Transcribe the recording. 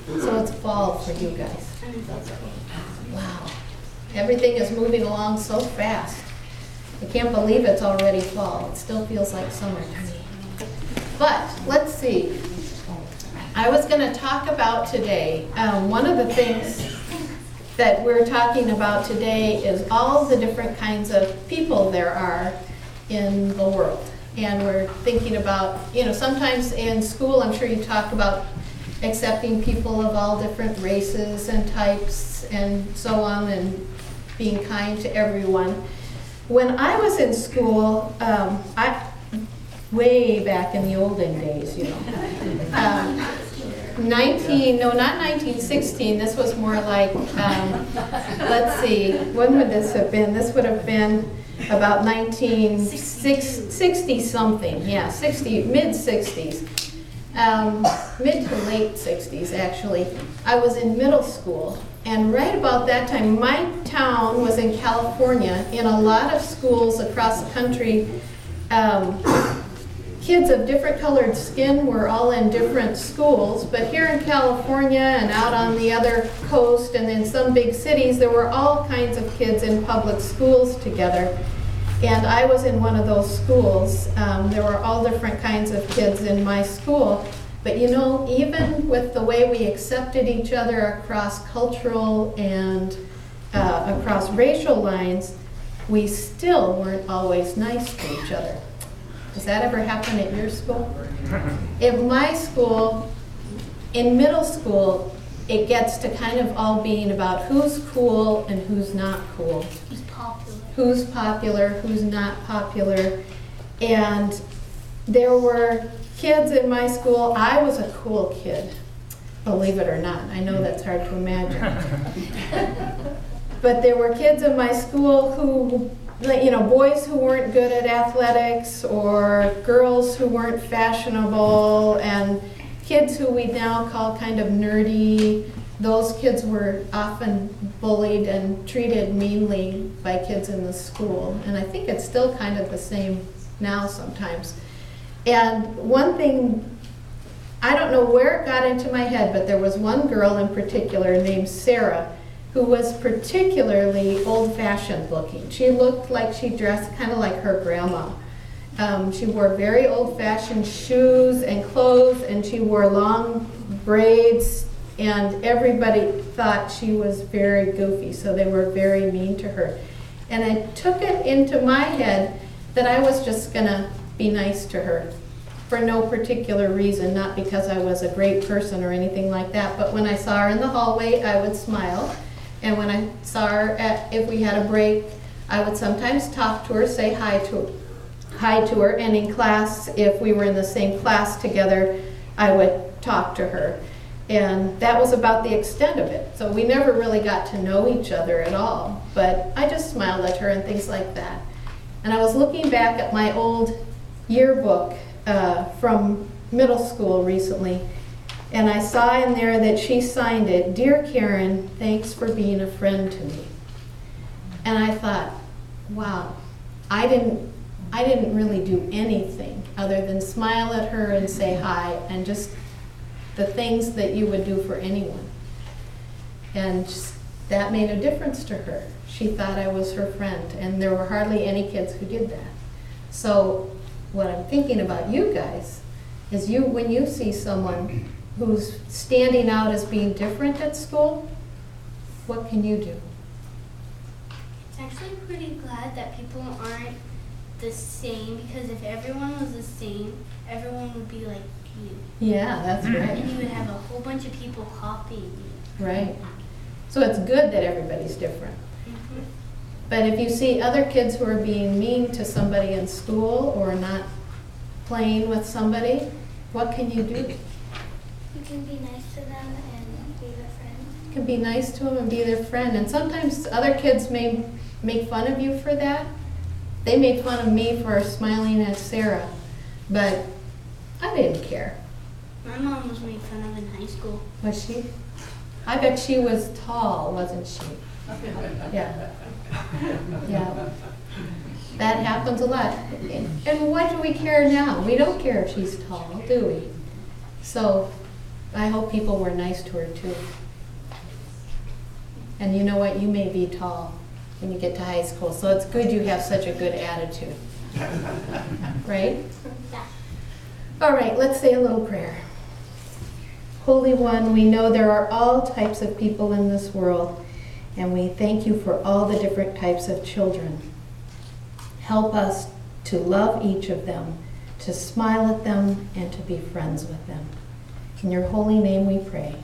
So it's fall for you guys. Wow. Everything is moving along so fast. I can't believe it's already fall. It still feels like summer to me. But let's see. I was going to talk about today, one of the things that we're talking about today is all the different kinds of people there are in the world. And we're thinking about, sometimes in school, I'm sure you talk about accepting people of all different races and types and so on, and being kind to everyone. When I was in school, way back in the olden days, not 1916, this was more like, let's see, when would this have been? This would have been about 1960 something, yeah, mid-60s. Mid to late 60s, actually. I was in middle school, and right about that time, my town was in California. In a lot of schools across the country, kids of different colored skin were all in different schools, but here in California and out on the other coast and in some big cities, there were all kinds of kids in public schools together. And I was in one of those schools. There were all different kinds of kids in my school. But even with the way we accepted each other across cultural and across racial lines, we still weren't always nice to each other. Does that ever happen at your school? In my school, in middle school, it gets to kind of all being about who's cool and who's not cool. Who's popular, who's not popular. And there were kids in my school. I was a cool kid, believe it or not. I know that's hard to imagine. But there were kids in my school who, boys who weren't good at athletics, or girls who weren't fashionable, and kids who we now call kind of nerdy. Those kids were often bullied and treated meanly by kids in the school. And I think it's still kind of the same now sometimes. And one thing, I don't know where it got into my head, but there was one girl in particular named Sarah who was particularly old-fashioned looking. She looked like she dressed kind of like her grandma. She wore very old-fashioned shoes and clothes, and she wore long braids, and everybody thought she was very goofy, so they were very mean to her. And I took it into my head that I was just going to be nice to her for no particular reason, not because I was a great person or anything like that, but when I saw her in the hallway, I would smile. And when I saw her, if we had a break, I would sometimes talk to her, say hi to her, and in class, if we were in the same class together, I would talk to her. And that was about the extent of it. So we never really got to know each other at all. But I just smiled at her and things like that. And I was looking back at my old yearbook from middle school recently, and I saw in there that she signed it, "Dear Karen, thanks for being a friend to me." And I thought, wow, I didn't really do anything other than smile at her and say hi, and just the things that you would do for anyone. And that made a difference to her. She thought I was her friend, and there were hardly any kids who did that. So what I'm thinking about you guys is when you see someone who's standing out as being different at school, what can you do? It's actually pretty glad that people aren't the same, because if everyone was the same, everyone would be like you. Yeah, that's right. And you would have a whole bunch of people copying you. Right. So it's good that everybody's different. Mm-hmm. But if you see other kids who are being mean to somebody in school or not playing with somebody, what can you do? You can be nice to them and be their friend. You can be nice to them and be their friend. And sometimes other kids may make fun of you for that. They made fun of me for smiling at Sarah, but I didn't care. My mom was made fun of in high school. Was she? I bet she was tall, wasn't she? Yeah. Yeah. That happens a lot. And what do we care now? We don't care if she's tall, do we? So I hope people were nice to her too. And you know what? You may be tall when you get to high school, so it's good you have such a good attitude. Right? Yeah. All right, let's say a little prayer. Holy One, we know there are all types of people in this world, and we thank you for all the different types of children. Help us to love each of them, to smile at them, and to be friends with them. In your holy name we pray.